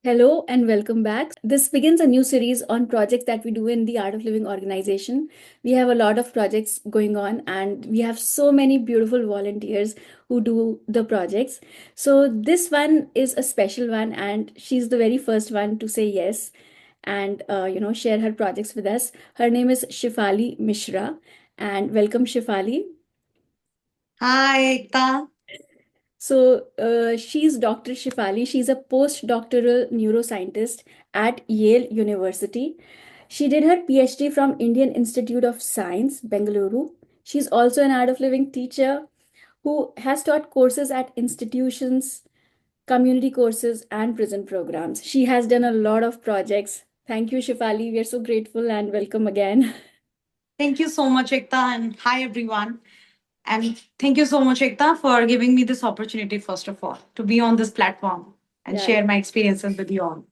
Hello and welcome back. This begins a new series on projects that we do in the Art of Living organization. We have a lot of projects going on, and we have so many beautiful volunteers who do the projects. So, this one is a special one, and she's the very first one to say yes and share her projects with us. Her name is Shefali Mishra, and welcome, Shefali. Hi, Ekta. She's Dr. Shefali. She's a postdoctoral neuroscientist at Yale University. She did her PhD from Indian Institute of Science, Bengaluru. She's also an Art of Living teacher who has taught courses at institutions, community courses, and prison programs. She has done a lot of projects. Thank you, Shefali. We are so grateful and welcome again. Thank you so much, Ekta, and hi, everyone. And thank you so much, Ekta, for giving me this opportunity, first of all, to be on this platform and Yeah, share my experiences with you all.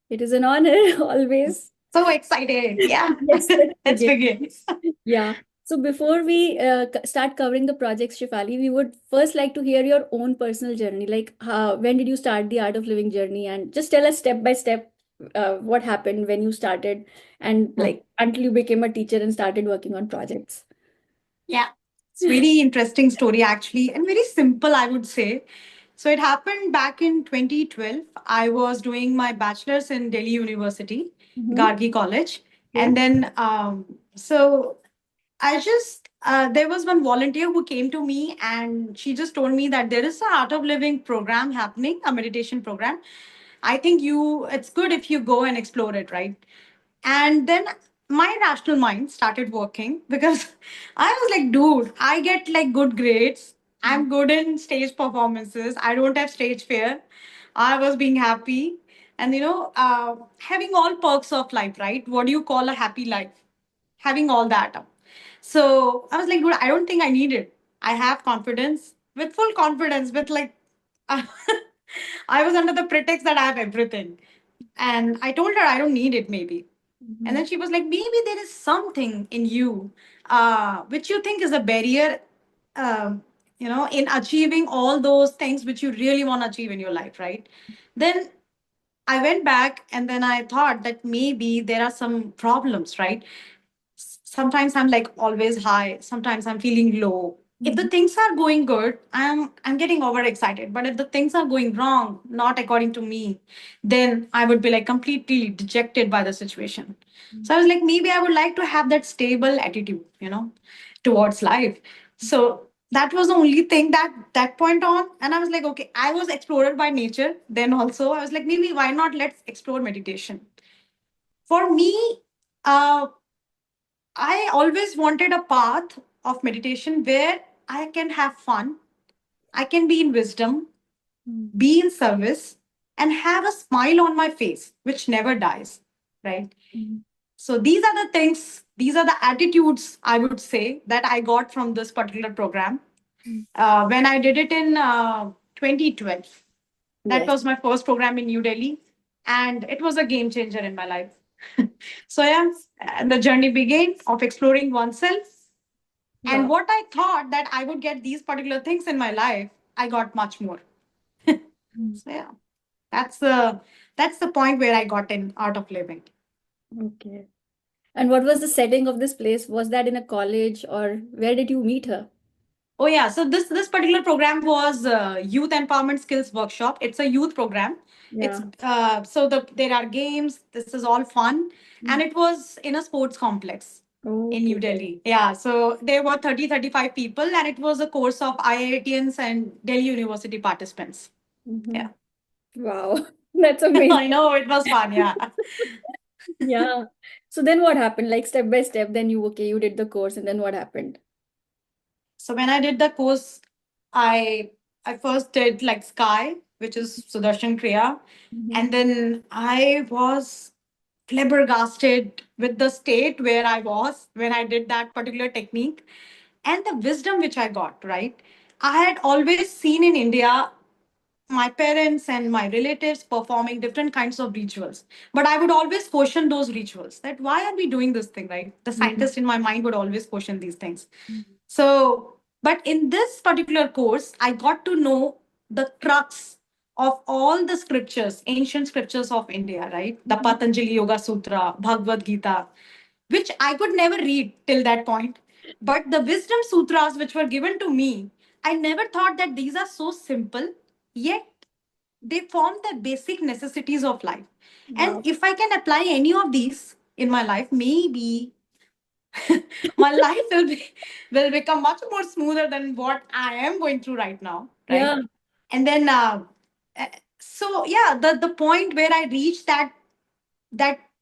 it is an honor always. So excited. Yeah, Let's let's begin. begin. Yeah. So before we start covering the projects, Shifali, we would first like to hear your own personal journey. Like, when did you start the Art of Living journey? And just tell us step by step what happened when you started and like until you became a teacher and started working on projects. Yeah, it's very interesting story actually, and very simple, I would say. So it happened back in 2012. I was doing my bachelor's in Delhi University, Mm-hmm. Gargi College, Okay. and then so I just there was one volunteer who came to me and she just told me that there is an art of living program happening, a meditation program. I think it's good if you go and explore it, right? And then my rational mind started working because I was like, dude, I get like good grades. I'm good in stage performances. I don't have stage fear. I was being happy. And having all perks of life, right? What do you call a happy life? Having all that up. So I was like, dude, I don't think I need it. I have confidence, with full confidence, with like, I was under the pretext that I have everything. And I told her I don't need it, maybe. And Mm-hmm. then she was like, maybe there is something in you which you think is a barrier, in achieving all those things which you really want to achieve in your life, right? Then I went back and then I thought that maybe there are some problems, right? Sometimes I'm like always high, sometimes I'm feeling low. If the things are going good, I'm getting overexcited. But if the things are going wrong, not according to me, then I would be like completely dejected by the situation. So I was like, maybe I would like to have that stable attitude, towards life. So that was the only thing that point on. And I was like, okay, I was explored by nature. Then also I was like, maybe why not let's explore meditation. For me, uh, I always wanted a path of meditation where I can have fun, I can be in wisdom, be in service, and have a smile on my face, which never dies. Right. Mm-hmm. So these are the things, these are the attitudes I would say that I got from this particular program. When I did it in 2012, that Yes. was my first program in New Delhi, and it was a game changer in my life. So, yeah, the journey began of exploring oneself. And Wow. what I thought that I would get these particular things in my life, I got much more. So, yeah, that's the that's the point where I got in art of living. Okay. And what was the setting of this place? Was that in a college or where did you meet her? Oh yeah, so this particular program was youth empowerment skills workshop. It's a youth program. It's Yeah. there are games. This is all fun, and it was in a sports complex in New Okay. Delhi. Yeah, so there were 35 people, and it was a course of IITians and Delhi University participants. Hmm. Yeah, Wow. That's amazing. I know it was fun. Yeah. Yeah. So then what happened? Like step by step, then you did the course and then what happened? So when I did the course, I I first did like Sky, which is Sudarshan Kriya, Hmm. and then I was flabbergasted with the state where I was when I did that particular technique and the wisdom which I got, right? I had always seen in India my parents and my relatives performing different kinds of rituals. But I would always question those rituals that why are we doing this thing, right? The scientist in my mind would always question these things. So, but in this particular course, I got to know the crux of all the scriptures, ancient scriptures of India, right? The Mhm. Patanjali Yoga Sutra, Bhagavad Gita, which I could never read till that point. But the wisdom sutras which were given to me, I never thought that these are so simple, yet they form the basic necessities of life. And Wow. if I can apply any of these in my life, maybe my life will become much more smoother than what I am going through right now, right? Yeah. And then uh, so yeah, the point where I reached that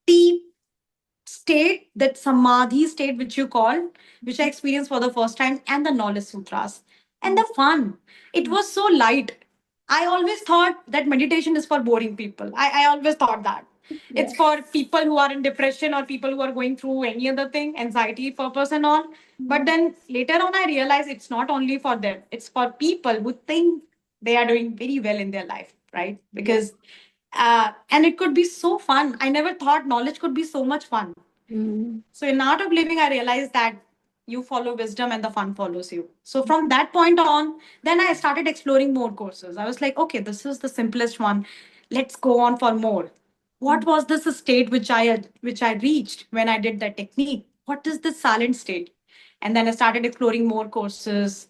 deep state, that samadhi state, which you call, which I experienced for the first time, and the knowledge sutras. And Mm. the fun. It was so light. I always thought that meditation is for boring people. I always thought that. Yeah. It's for people who are in depression or people who are going through any other thing, anxiety, purpose, and all. But Mm. then later on, I realized it's not only for them, it's for people who think they are doing very well in their life, right? Yeah. Because, and it could be so fun. I never thought knowledge could be so much fun. Mm. So in Art of Living, I realized that you follow wisdom and the fun follows you. So from that point on, then I started exploring more courses. I was like, okay, this is the simplest one. Let's go on for more. What Mm. was this state which I reached when I did that technique? What is this silent state? And then I started exploring more courses.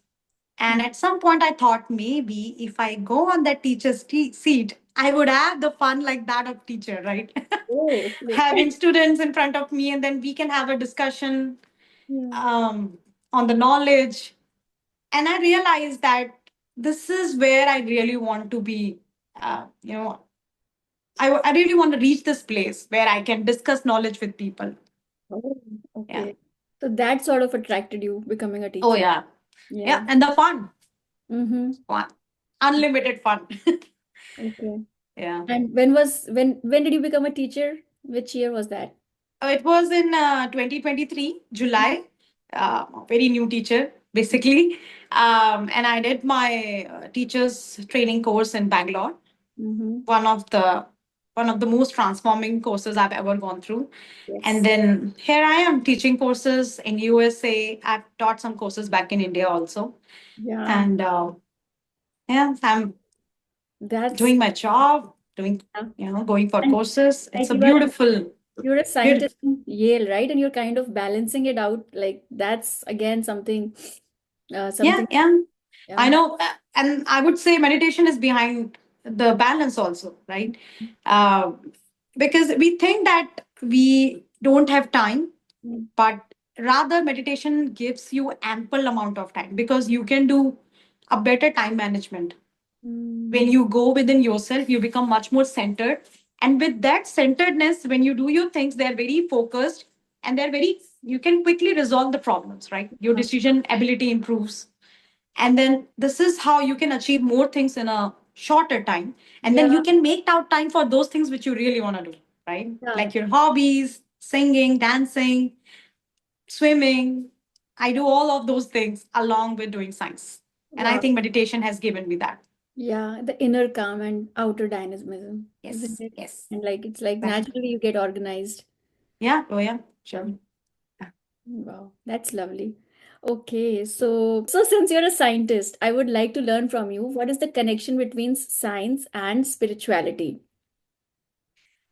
And at some point, I thought maybe if I go on that teacher's seat, I would have the fun like that of teacher, right? Oh, okay. Having students in front of me, and then we can have a discussion Yeah. on the knowledge. And I realized that this is where I really want to be. You know, I really want to reach this place where I can discuss knowledge with people. Oh, Yeah. okay. So that sort of attracted you becoming a Oh, teacher. yeah. Yeah. Yeah. And the fun, Mm-hmm. fun, unlimited fun. Okay. Yeah. And when did you become a teacher? Which year was that? It was in 2023, July. Very new teacher, basically. And I did my teacher's training course in Bangalore. Mm-hmm. One of the most transforming courses I've ever gone through. And Yes. then here I am teaching courses in USA. I've taught some courses back in India also. Yeah. And yeah, I'm That's doing my job, doing, yeah. going for And courses. It's like a beautiful, you're a beautiful. scientist in Yale, right? And you're kind of balancing it out. Like that's again something Yeah, something yeah. I yeah. know, and I would say meditation is behind the balance also, right? Uh, because we think that we don't have time, Mm. but rather meditation gives you ample amount of time because you can do a better time management. When Mm. you go within yourself, you become much more centered, and with that centeredness, when you do your things, they're very focused and they're very. You can quickly resolve the problems, right? Your Uh, decision ability improves, and then this is how you can achieve more things in a shorter time, and then Yeah, you can make out time for those things which you really want to do, right? yeah. Like your hobbies, singing, dancing, swimming. I do all of those things along with doing science, and I Wow. think meditation has given me that. Yeah, the inner calm and outer dynamism, isn't Yes, it? yes, And like it's like exactly. naturally you get organized. Yeah, oh yeah, sure. Yeah. Wow, that's lovely. Okay, so since you're a scientist, I would like to learn from you what is the connection between science and spirituality?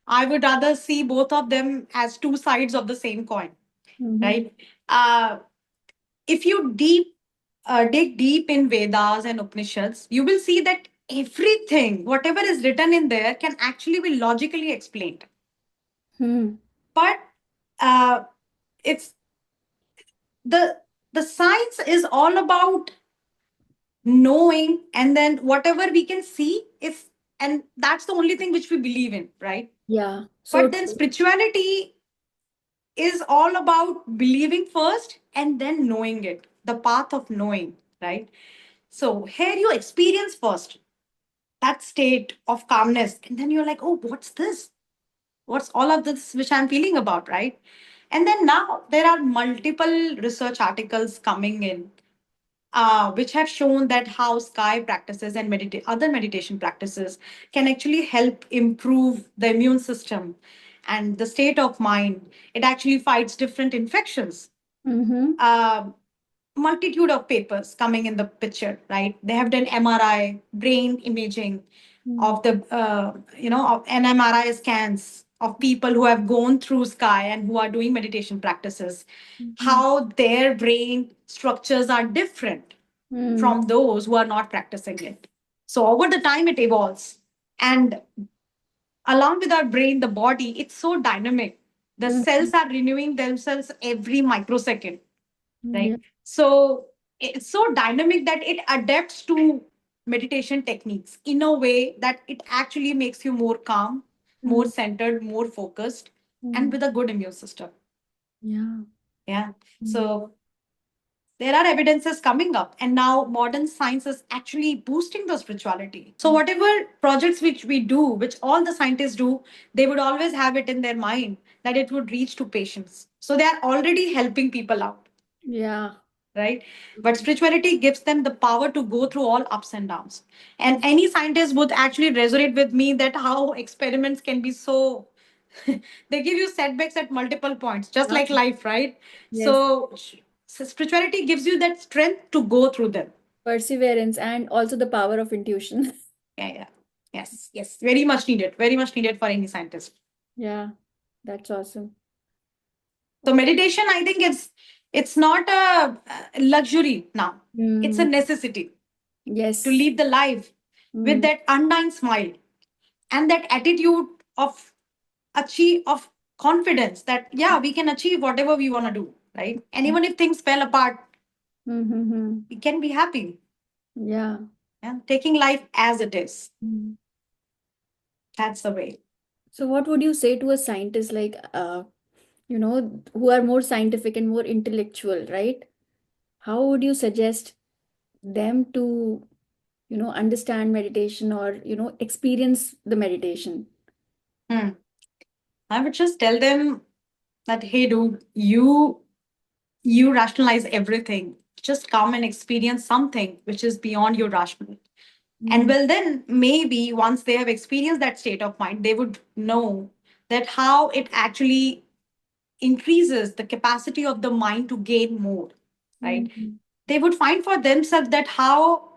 I would rather see both of them as two sides of the same coin, Mm-hmm. right? uh, if you dig deep in Vedas and Upanishads, you will see that everything, whatever is written in there, can actually be logically explained. Hmm. But uh, it's the the science is all about knowing, and then whatever we can see is, and that's the only thing which we believe in, right? Yeah, so But then true. spirituality is all about believing first and then knowing it, the path of knowing, right? So here you experience first that state of calmness. And then you're like, oh, what's this? What's all of this which I'm feeling about, right? And then now there are multiple research articles coming in, which have shown that how sky practices and other meditation practices can actually help improve the immune system and the state of mind. It actually fights different infections. Mm-hmm. Uh, Multitude of papers coming in the picture, right? They have done MRI, brain imaging, Mm, of the of NMRI scans of people who have gone through sky and who are doing meditation practices, mhm, how their brain structures are different mm, from those who are not practicing it. So over the time it evolves, and along with our brain, the body, it's so dynamic. The mm, cells are renewing themselves every microsecond, yeah. right? So it's so dynamic that it adapts to meditation techniques in a way that it actually makes you more calm, more Mm, centered, more focused, and mm, with a good immune system. yeah. Yeah. Mm, So there are evidences coming up, and now modern science is actually boosting the spirituality. So mm, whatever projects which we do, which all the scientists do, they would always have it in their mind that it would reach to patients, so they are already helping people out, yeah. right? But spirituality gives them the power to go through all ups and downs. And any scientist would actually resonate with me that how experiments can be so they give you setbacks at multiple points, just Yeah. like life, right? Yes. So spirituality gives you that strength to go through them. Perseverance and also the power of intuition. Yeah, yeah. Yes, yes. Very much needed for any scientist. Yeah, that's awesome. So Okay. meditation, I think it's not a luxury now. It's a Mm, necessity to yes. live the life with Mm, that undying smile and that attitude of achieve of confidence that yeah, we can achieve whatever we want to do, right? And even if things fell apart, mm-hmm. we can be happy. Yeah. Yeah, taking life as it is. Mm. That's the way. So what would you say to a scientist like who are more scientific and more intellectual, right? How would you suggest them to, understand meditation or, experience the meditation? Hmm. I would just tell them that hey dude, you rationalize everything. Just come and experience something which is beyond your rational. And Mm, well, then maybe once they have experienced that state of mind, they would know that how it actually increases the capacity of the mind to gain more, right? mm, They would find for themselves that how,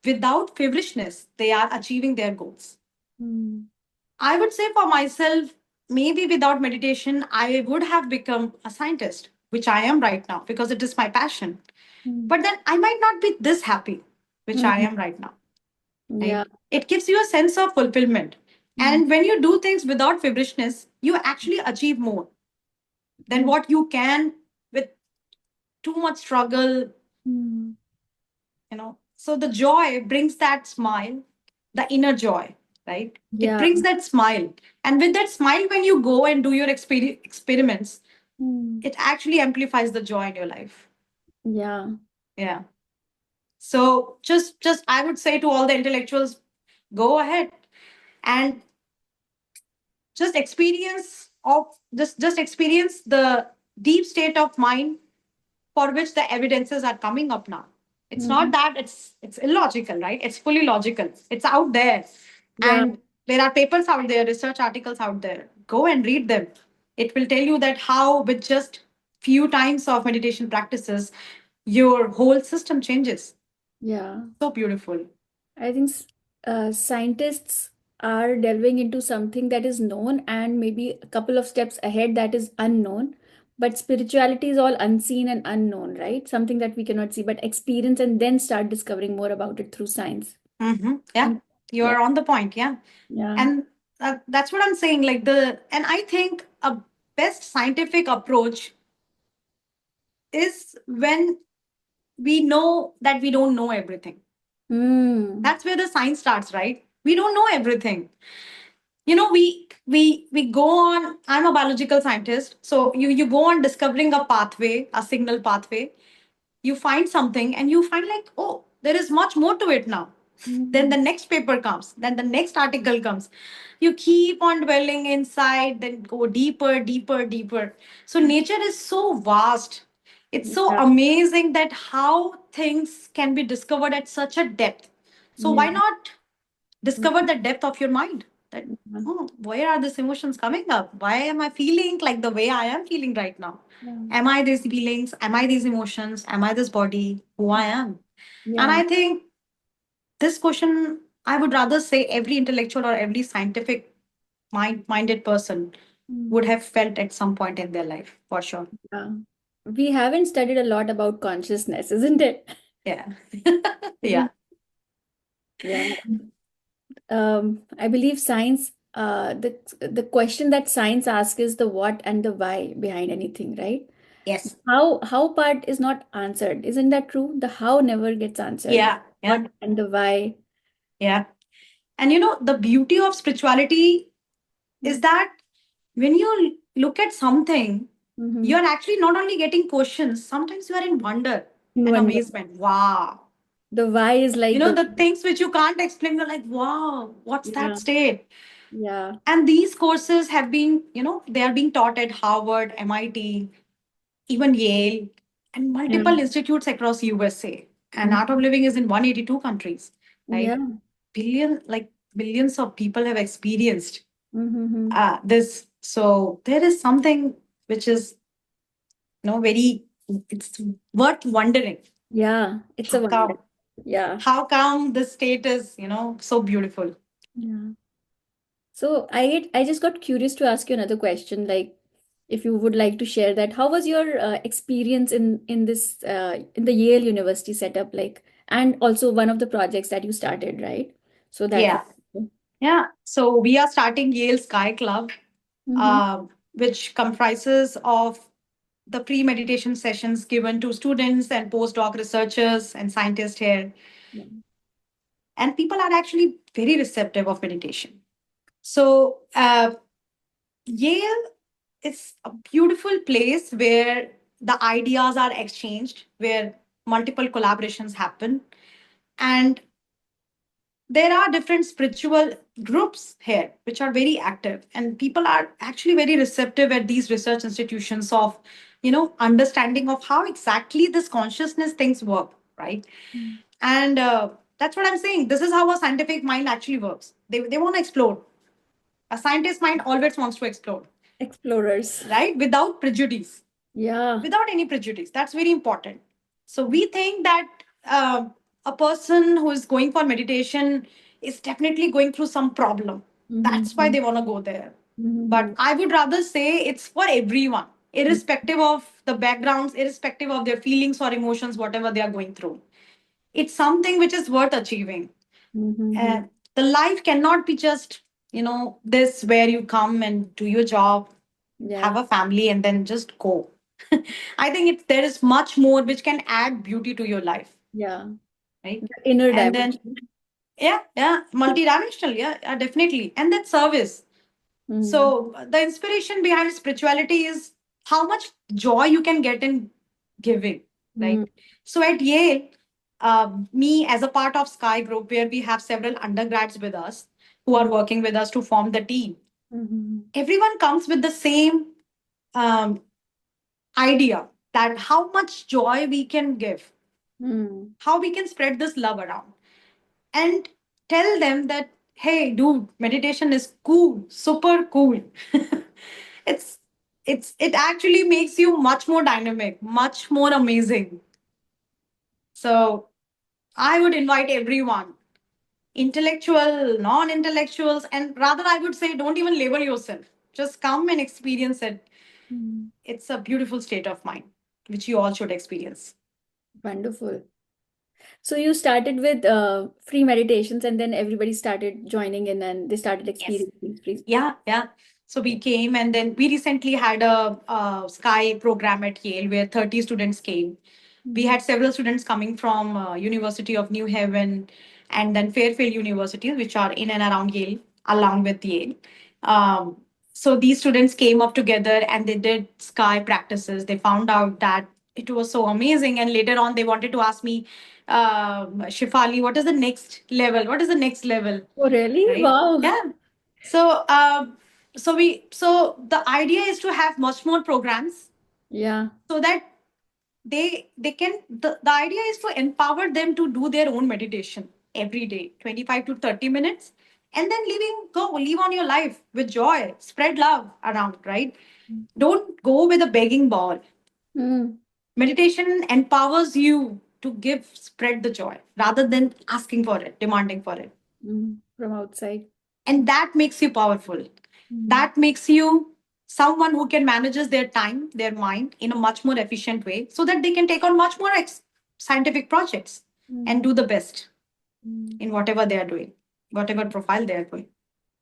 without feverishness, they are achieving their goals. mm, I would say for myself, maybe without meditation, I would have become a scientist, which I am right now because it is my passion. mm, But then I might not be this happy, which I mm. am right now, Yeah. right? It gives you a sense of fulfillment. Mm, And when you do things without feverishness, you actually achieve more than mm, what you can with too much struggle, mm. So the joy brings that smile, the inner joy, right? It Yeah. brings that smile. And with that smile, when you go and do your experiments, Mm, it actually amplifies the joy in your life. yeah. Yeah. So just I would say to all the intellectuals, go ahead and just experience of just experience the deep state of mind for which the evidences are coming up now. It's not Mm, that it's illogical, right? It's fully logical. It's out there. yeah. And there are papers out there, research articles out there. Go and read them. It will tell you that how with just few times of meditation practices, your whole system changes. Yeah. So beautiful. I think scientists are delving into something that is known and maybe a couple of steps ahead that is unknown. But spirituality is all unseen and unknown, right? Something that we cannot see, but experience and then start discovering more about it through science. Yeah, And you yeah, are on the point. Yeah. yeah. And that's what I'm saying. And I think a best scientific approach is when we know that we don't know everything. Hmm. That's where the science starts, right? We don't know everything. We go on. I'm a biological scientist, so you go on discovering a pathway, a signal pathway. You find something, and you find like, oh, there is much more to it now. Then Hmm. the next paper comes, then the next article comes. You keep on dwelling inside, then go deeper, deeper, deeper. So nature is so vast. It's so Yeah. amazing that how things can be discovered at such a depth. So Yeah. why not discover the depth of your mind? That Yeah. oh, where are these emotions coming up? Why am I feeling like the way I am feeling right now? Yeah. Am I these feelings? Am I these emotions? Am I this body? Who I am? And Yeah. I think this question I would rather say every intellectual or every scientific minded person would Mm. have felt at some point in their life, for sure. Yeah. We haven't studied a lot about consciousness, isn't it? Yeah. Yeah. Isn't Yeah. I believe science, the question that science asks is the what and the why behind anything, right? Yes. How part is not answered. Isn't that true? The how never gets answered. Yeah. Yeah. What and the why. Yeah. And the beauty of spirituality is that when you look at something, Mm-hmm. you're actually not only getting questions, sometimes you are in wonder and Wonder. amazement. Wow. The why is like the The things which you can't explain, you're like, wow, what's yeah, that state? yeah, And these courses have been, they are being taught at Harvard, MIT, even Yale, and yeah, multiple institutes across USA. And Art of mhm, Living is in 182 countries, right? yeah. Billions of people have experienced Mm-hmm. this. So there is something which is, very, it's worth wondering. Yeah, it's How a wonder. come? Yeah, How come this state is, so beautiful? yeah. So I just got curious to ask you another question, like if you would like to share that. How was your experience in this in the Yale University setup, like, and also one of the projects that you started, right? So that Yeah. would. Yeah. So we are starting Yale Sky Club, Mm-hmm. which comprises of the pre-meditation sessions given to students and postdoc researchers and scientists here. Yeah. And people are actually very receptive of meditation. So Yale is a beautiful place where the ideas are exchanged, where multiple collaborations happen. And there are different spiritual groups here which are very active, and people are actually very receptive at these research institutions of understanding of how exactly this consciousness things work, right? Mm. And that's what I'm saying. This is how a scientific mind actually works. They want to explore. A scientist mind always wants to explore, Explorers. right, without prejudice, Yeah. without any prejudice. That's very important. So we think that a person who is going for meditation is definitely going through some problem. That's why Mm-hmm. they want to go there. Mm-hmm. But I would rather say it's for everyone, irrespective of the backgrounds, irrespective of their feelings or emotions, whatever they are going through. It's something which is worth achieving. Mm-hmm. And the life cannot be just, this where you come and do your job, have Yeah. a family, and then just go. I think there is much more which can add beauty to your life, Yeah. right? The inner And then, dimension. yeah, yeah, multidimensional, yeah, yeah, definitely. And then service. Mm. So the inspiration behind spirituality is how much joy you can get in giving, Mm. right? So at Yale, me as a part of Sky Group, where we have several undergrads with us who are Mm. working with us to form the team, Mm-hmm. everyone comes with the same um, idea that how much joy we can give, Mm. how we can spread this love around, and tell them that, hey, dude, meditation is cool, super cool. it's it actually makes you much more dynamic, much more amazing. So I would invite everyone, intellectual, non-intellectuals, and rather I would say don't even label yourself. Just come and experience it. Mm. It's a beautiful state of mind, which you all should experience. Wonderful. So you started with free meditations, and then everybody started joining in, and they started Yes. experiencing free. Yeah, yeah. So we Yeah. came, and then we recently had a Sky program at Yale where 30 students came. We Mm. had several students coming from University of New Haven and then Fairfield University, which are in and around Yale, along with Yale. Um, so these students came up together and they did Sky practices. They found out that it was so amazing, and later on they wanted to ask me, Shefali, what is the next level? What is the next level? Oh, really? Right? Wow. Yeah. So the idea is to have much more programs Yeah. so that they can the idea is to empower them to do their own meditation every day, 25 to 30 minutes, and then live on your life with joy, spread love around, right? Don't go with a begging ball. Mm. Meditation empowers you to give, spread the joy rather than asking for it, demanding for it. From outside. And that makes you powerful. Mm, That makes you someone who can manages their time, their mind in a much more efficient way so that they can take on much more scientific projects and mm, do the best mm. in whatever they are doing, whatever profile they are doing.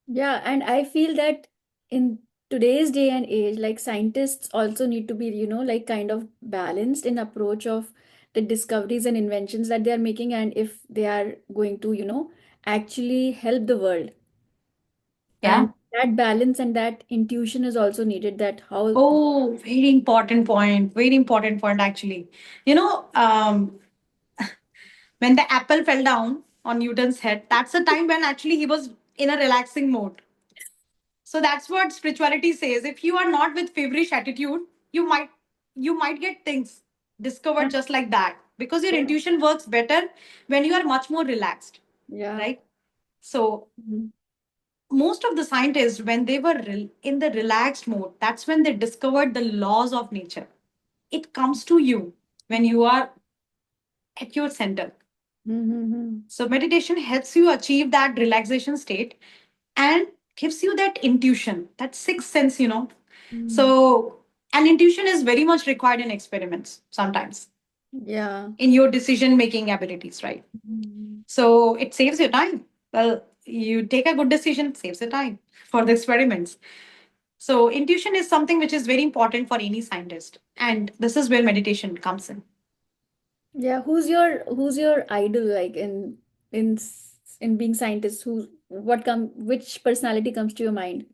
Yeah, and I feel that in today's day and age, like scientists also need to be, like kind of balanced in approach of the discoveries and inventions that they are making, and if they are going to, actually help the world. Yeah. And that balance and that intuition is also needed, that how. Oh, very important point. Very important point, actually. You know, when the apple fell down on Newton's head, that's the time when actually he was in a relaxing mode. So that's what spirituality says. If you are not with feverish attitude, you might you might get things Yeah, discovered just like that because your yeah, intuition works better when you are much more relaxed, yeah. right? So Mhm, most of the scientists, when they were in the relaxed mode, that's when they discovered the laws of nature. It comes to you when mhm, you are at your center. mhm, So meditation helps you achieve that relaxation state and gives you that intuition, that sixth sense, mhm. So, and intuition is very much required in experiments sometimes Yeah. in your decision making abilities, right? Mhm. So, it saves your time. Well, you take a good decision, it saves the time for the experiments. So, intuition is something which is very important for any scientist. And this is where meditation comes in. Yeah, who's your idol, like in being scientist? Which personality comes to your mind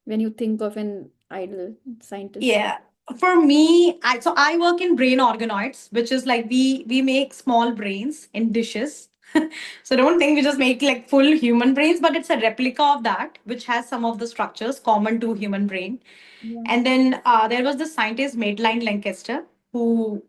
when you think of an idol scientist? Yeah. For me, I work in brain organoids, which is like we make small brains in dishes. So don't think we just make like full human brains, but it's a replica of that, which has some of the structures common to human brain. Yeah. And then there was the scientist Madeline Lancaster, who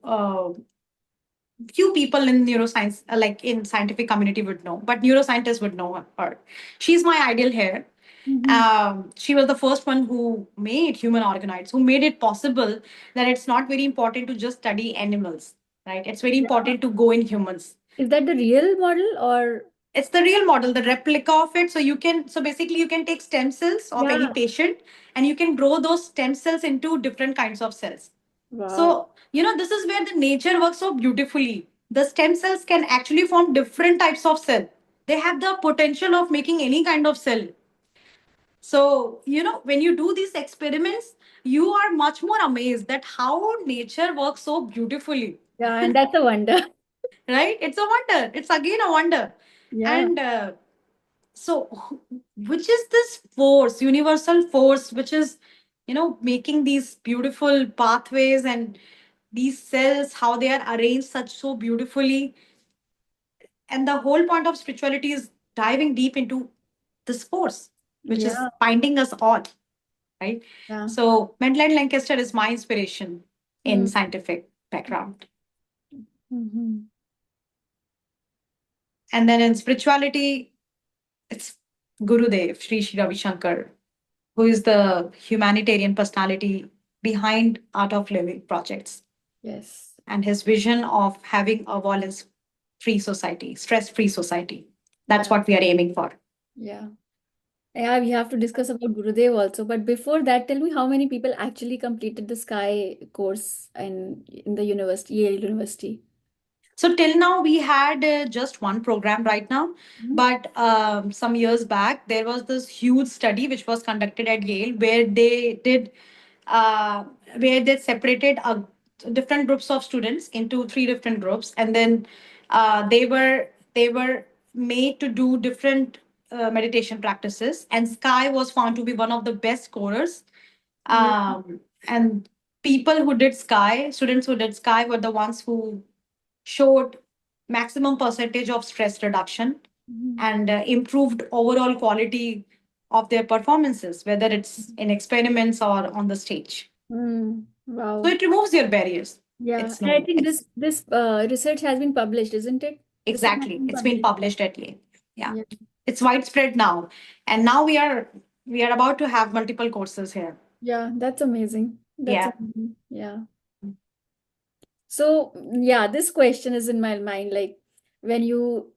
few people in neuroscience, like in scientific community, would know, but neuroscientists would know her. She's my ideal here. Hmm. She was the first one who made human organoids, who made it possible that it's not very important to just study animals, right? It's very Yeah. important to go in humans. Is that the real model or? It's the real model, the replica of it. So basically you can take stem cells of any Yeah. patient and you can grow those stem cells into different kinds of cells. Wow. So, this is where the nature works so beautifully. The stem cells can actually form different types of cell. They have the potential of making any kind of cell. So, when you do these experiments, you are much more amazed that how nature works so beautifully, Yeah, and that's a wonder. right? It's a wonder. It's again a wonder. Yeah. And so, which is this force, universal force, which is, making these beautiful pathways and these cells, how they are arranged such so beautifully. And the whole point of spirituality is diving deep into this force, which is Yeah. binding us all, right? Yeah. So Madeline Lancaster is my inspiration in Mm. scientific background. Mhm. And then in spirituality, it's Gurudev, Sri Ravi Shankar, who is the humanitarian personality behind Art of Living projects Yes. and his vision of having a violence free society, stress free society. That's Yeah. what we are aiming for. Yeah. Yeah, we have to discuss about Gurudev also. But before that, tell me how many people actually completed the Sky course in the university, Yale University. So till now, we had just one program right now. Mhm. But some years back, there was this huge study which was conducted at Yale uh, where they separated different groups of students into three different groups, and then they were made to do different meditation practices. And Sky was found to be one of the best scorers. Yeah. And people who did Sky, students who did Sky, were the ones who showed maximum percentage of stress reduction Mhm. and improved overall quality of their performances, whether it's in experiments or on the stage. Mm. So Wow. it removes your barriers. Yeah. It's And I known. think It's this research has been published, isn't it? This one has exactly. been It's been published. published at Yale. Yeah, Yeah. it's widespread now, and now we are about to have multiple courses here. Yeah, that's amazing. That's Yeah. amazing. Yeah. So, yeah, this question is in my mind. Like, when you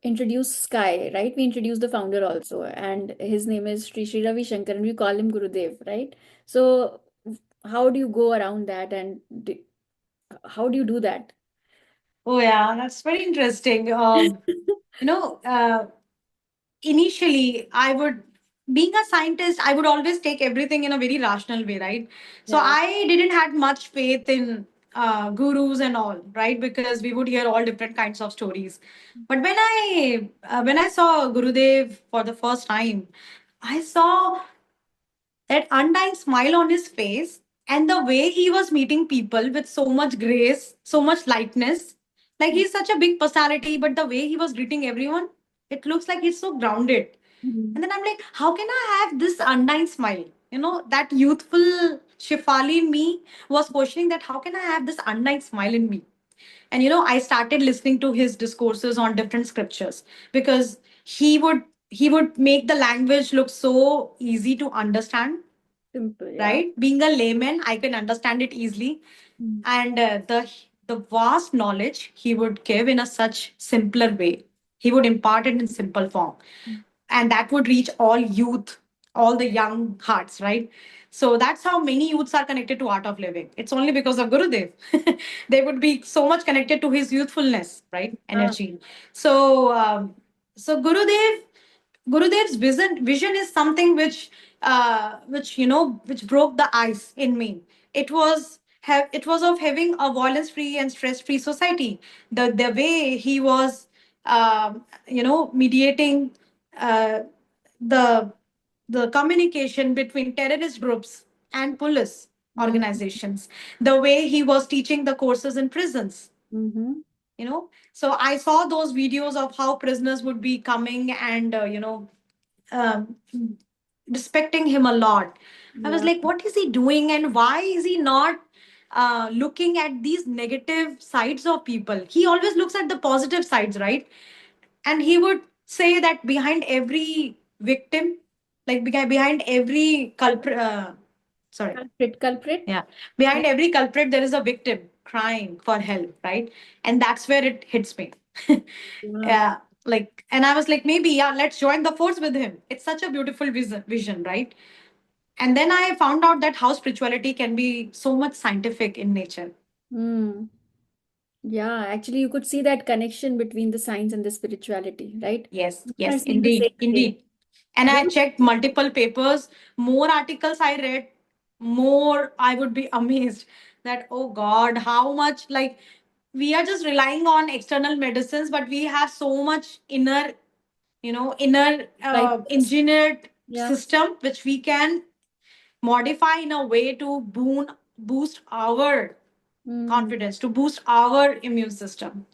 introduce Sky, right? We introduce the founder also, and his name is Sri Ravi Shankar, and we call him Gurudev, right? So, how do you go around that, and how do you do that? Oh yeah, that's very interesting. You know, initially I would, being a scientist, I would always take everything in a very rational way, right? So Yeah. I didn't had much faith in gurus and all, right? Because we would hear all different kinds of stories. But when I saw Gurudev for the first time, I saw that undying smile on his face, and the way he was meeting people with so much grace, so much lightness. Like he's such a big personality, but the way he was greeting everyone, it looks like he's so grounded. Mhm. And then I'm like, how can I have this undying smile? You know, that youthful Shefali in me was questioning that how can I have this undying smile in me? And I started listening to his discourses on different scriptures, because he would make the language look so easy to understand, Simple, yeah. right? Being a layman, I can understand it easily. Mm. And the vast knowledge he would give in a such simpler way. He would impart it in simple form, and that would reach all youth, all the young hearts, right? So that's how many youths are connected to art of living. It's only because of Gurudev. They would be so much connected to his youthfulness, right? Ah. Energy. So Gurudev's vision is something which broke the ice in me. It was of having a violence free and stress free society. The way he was mediating uh, the the communication between terrorist groups and police Mm-hmm. organizations, the way he was teaching the courses in prisons. Mm-hmm. So I saw those videos of how prisoners would be coming and um, respecting him a lot. I was Yeah. like, what is he doing, and why is he not looking at these negative sides of people? He always looks at the positive sides, right? And he would say that behind every victim, like behind every culprit, sorry, Culprit, culprit. yeah, Yeah. behind every culprit there is a victim crying for help, right? And that's where it hits me. Yeah. Yeah, like, and I was like, maybe, yeah, let's join the force with him. It's such a beautiful vision, right? And then I found out that how spirituality can be so much scientific in nature. Mm. Yeah, actually, you could see that connection between the science and the spirituality, right? Yes, We are yes, seeing the indeed, same thing. indeed. And I When, checked multiple papers. More articles I read, more I would be amazed that, oh God, how much, like, we are just relying on external medicines, but we have so much inner like, engineered yeah. system which we can modify in a way to boost our Mm. confidence, to boost our immune system.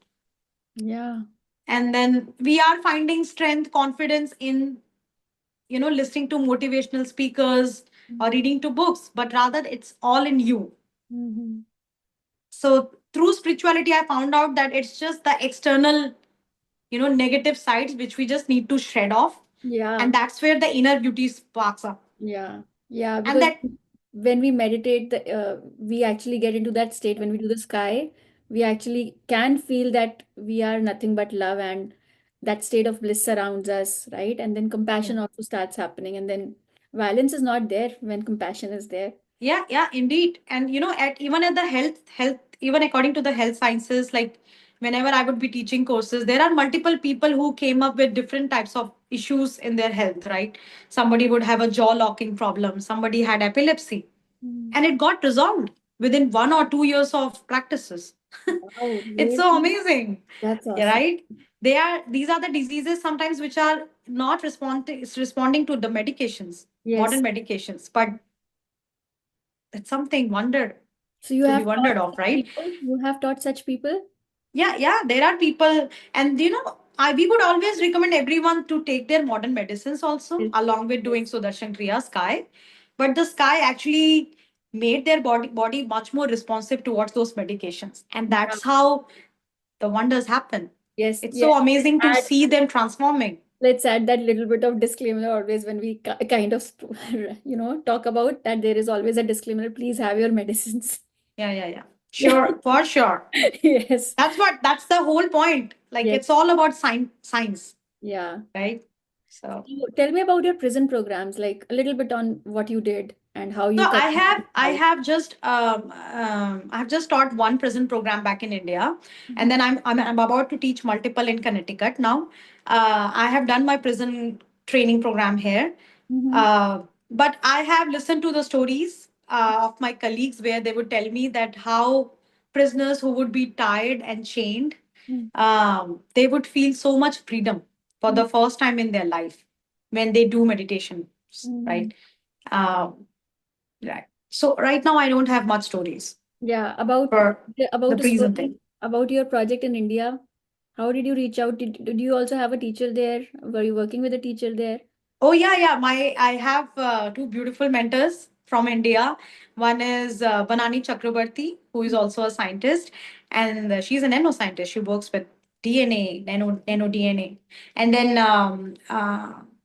Yeah. And then we are finding strength, confidence in listening to motivational speakers or reading to books, but rather it's all in you. Mm-hmm. So through spirituality I found out that it's just the external negative sides which we just need to shred off, Yeah. and that's where the inner beauty sparks up. Yeah. Yeah. And Because that, when we meditate, we actually get into that state. When we do the sky, we actually can feel that we are nothing but love, and that state of bliss surrounds us, right? And then yeah. compassion also starts happening. And then violence is not there when compassion is there. Yeah, yeah, indeed. And at even at the health, even according to the health sciences, like whenever I would be teaching courses, there are multiple people who came up with different types of issues in their health, right? Somebody would have a jaw locking problem, somebody had epilepsy, Mm. and it got resolved within 1 or 2 years of practices. Wow, It's so really? amazing. That's Yeah, awesome. right? These are the diseases sometimes which are not responding to the medications, Yes. modern medications, but it's something wonder So you to be have taught wondered of, such right? people? You have taught such people? Yeah, yeah, there are people, and we would always recommend everyone to take their modern medicines also, Yes. along with doing Yes. Sudarshan Kriya Sky. But the Sky actually made their body much more responsive towards those medications, and Yeah. that's how the wonders happen. Yes. It's Yes. so amazing to Add, see them transforming. let's add that little bit of disclaimer always when we kind of, talk about that there is always a disclaimer. Please have your medicines. Yeah, yeah, yeah. Sure, for sure. Yes. That's the whole point. Like Yes. it's all about science, Yeah. right? So So tell me about your prison programs, like a little bit on what you did and how So you I have continued I life. have just I have just taught one prison program back in India, and Mhm. then I'm about to teach multiple in Connecticut now. I have done my prison training program here, Mhm. uh, but I have listened to the stories of my colleagues where they would tell me that how prisoners who would be tied and chained, Mhm. they would feel so much freedom for the first time in their life when they do meditation, Mhm. right? Um, Right. So right now I don't have much stories Yeah, about for the about a prison story thing. about your project in India. How did you reach out? Did you also have a teacher there? Were you working with a teacher there? Oh yeah, yeah. I have two beautiful mentors from India. One is Banani Chakrabarti, who is also a scientist, and she's a nanoscientist. She works with DNA, nano DNA, and then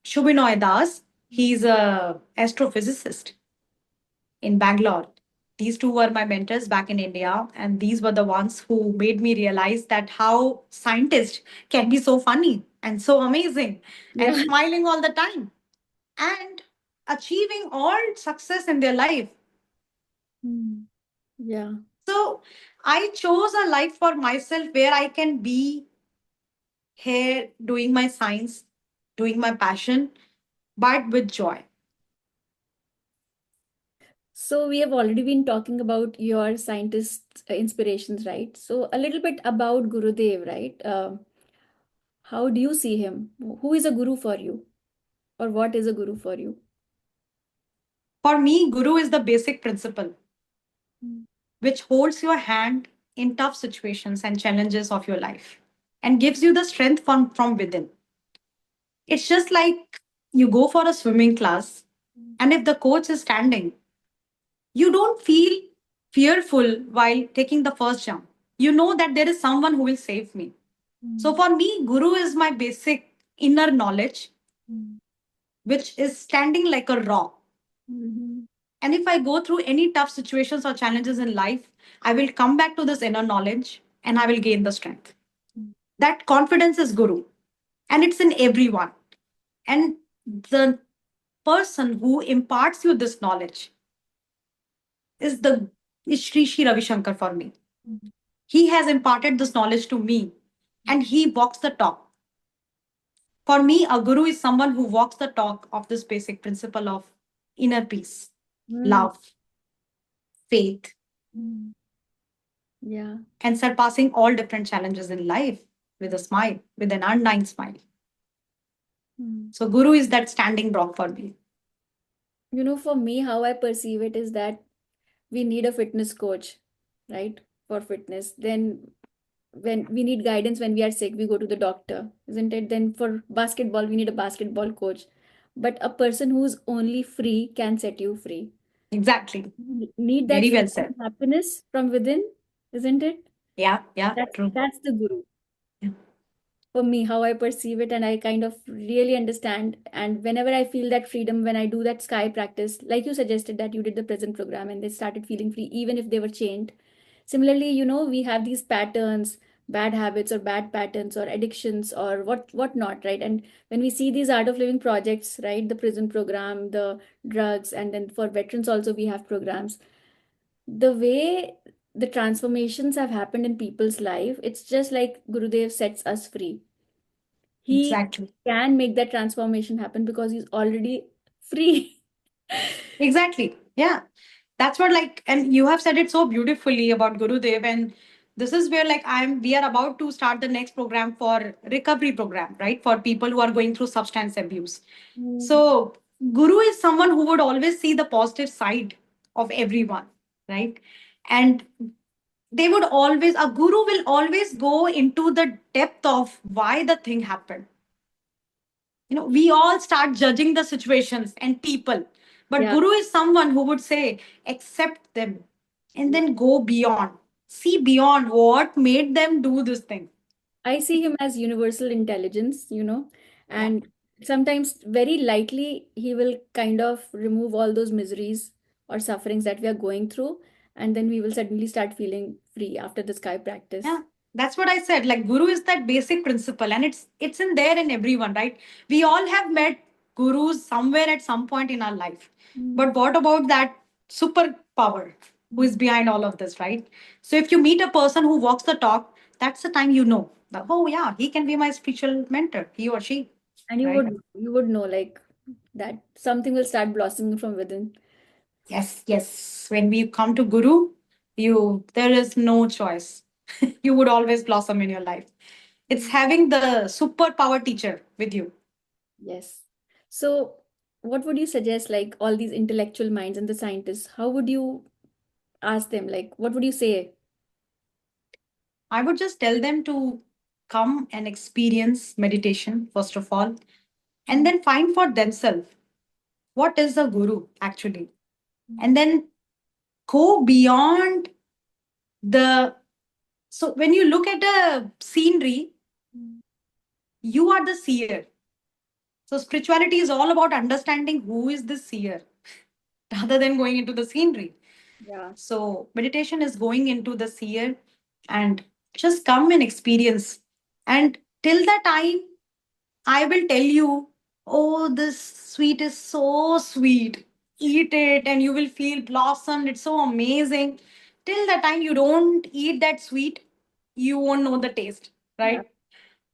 Shubinoy Das. He's a astrophysicist in Bangalore. These two were my mentors back in India, and these were the ones who made me realize that how scientists can be so funny and so amazing and Yeah. smiling all the time and achieving all success in their life. Mm. Yeah. So I chose a life for myself where I can be here doing my science, doing my passion, but with joy. So we have already been talking about your scientist inspirations, right? So a little bit about Gurudev, right? How do you see him? Who is a guru for you, or what is a guru for you? For me, Guru is the basic principle Mm. which holds your hand in tough situations and challenges of your life and gives you the strength from within. It's just like you go for a swimming class, and if the coach is standing, you don't feel fearful while taking the first jump. You know that there is someone who will save me. So Mm. for me, Guru is my basic inner knowledge, Mm. which is standing like a rock. Mhm. And if I go through any tough situations or challenges in life, I will come back to this inner knowledge and I will gain the strength. That confidence is Guru, and it's in everyone. And the person who imparts you this knowledge is the is Shri Ravi Shankar for me. Mm. He has imparted this knowledge to me, and he walks the talk. For me, a guru is someone who walks the talk of this basic principle of inner peace, Mm. love, faith, Mm. Yeah. and surpassing all different challenges in life with a smile, with an undying smile. Mm. So, guru is that standing rock for me. For me, how I perceive it is that we need a fitness coach, right? For fitness. Then when we need guidance when we are sick, we go to the doctor, isn't it? Then for basketball, we need a basketball coach. But a person who's only free can set you free. Exactly. Need that Very well freedom said. and happiness from within, isn't it? Yeah, yeah, That's true. that's the guru Yeah. for me, how I perceive it, and I kind of really understand. And whenever I feel that freedom, when I do that sky practice, like you suggested that you did the present program and they started feeling free, even if they were chained. Similarly, we have these patterns, bad habits or bad patterns or addictions or what not, right? And when we see these art of living projects, right, the prison program, the drugs, and then for veterans also we have programs. The way the transformations have happened in people's life, it's just like Gurudev sets us free. He Exactly. can make that transformation happen because he's already free. Exactly. Yeah. That's what like and you have said it so beautifully about Gurudev, and this is where like we are about to start the next program for recovery program, right? For people who are going through substance abuse. Mm. So Guru is someone who would always see the positive side of everyone, right? And they would always a guru will always go into the depth of why the thing happened. We all start judging the situations and people, but Yeah. guru is someone who would say accept them and then go beyond, see beyond what made them do this thing. I see him as universal intelligence, Yeah, and sometimes very lightly he will kind of remove all those miseries or sufferings that we are going through. and then we will suddenly start feeling free after the sky Yeah, practice. that's what I said. Like guru is that basic principle, and it's in there in everyone, right? We all have met gurus somewhere at some point in our life. Mm. But what about that superpower who is behind all of this, right? So if you meet a person who walks the talk, that's the time you know that, oh yeah, he can be my spiritual mentor, he or she, And right? you would know like that something will start blossoming from within. Yes, yes. When we come to guru, you there is no choice. You would always blossom in your life. It's Mm. having the superpower teacher with you. Yes. So, what would you suggest, like all these intellectual minds and the scientists, how would you ask them, like, what would you say? I would just tell them to come and experience meditation, first of all, and Mm. then find for themselves what is a guru actually. Mm. And then go beyond the. So, when you look at a scenery, Mm. you are the seer. So, spirituality is all about understanding who is the seer rather than going into the scenery. Yeah. So, meditation is going into the seer and just come and experience. And till the time, I will tell you, oh, this sweet is so sweet. Eat it and you will feel blossomed. It's so amazing. Till the time you don't eat that sweet, you won't know the taste, Yeah. right?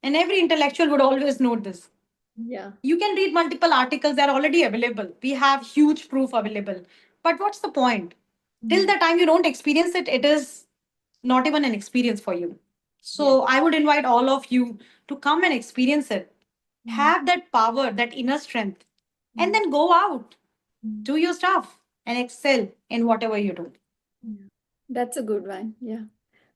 And every intellectual would always know this. Yeah. You can read multiple articles, they're already available. We have huge proof available. But what's the point? Till Mm. the time you don't experience it, it is not even an experience for you. Yes. So I would invite all of you to come and experience it. Mm. Have that power, that inner strength, and Mm. then go out, Mm. do your stuff, and excel in whatever you do. Yeah. That's a good one. Yeah.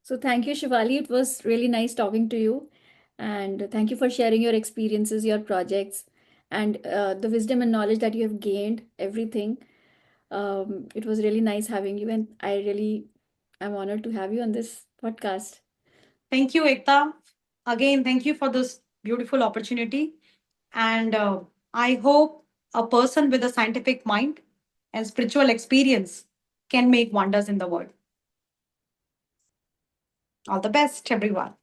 So thank you, Shivali. It was really nice talking to you. And thank you for sharing your experiences, your projects, and the wisdom and knowledge that you have gained, everything. It was really nice having you, and I really am honored to have you on this podcast. Thank you, Ekta. Again, thank you for this beautiful opportunity. And I hope a person with a scientific mind and spiritual experience can make wonders in the world. All the best, everyone.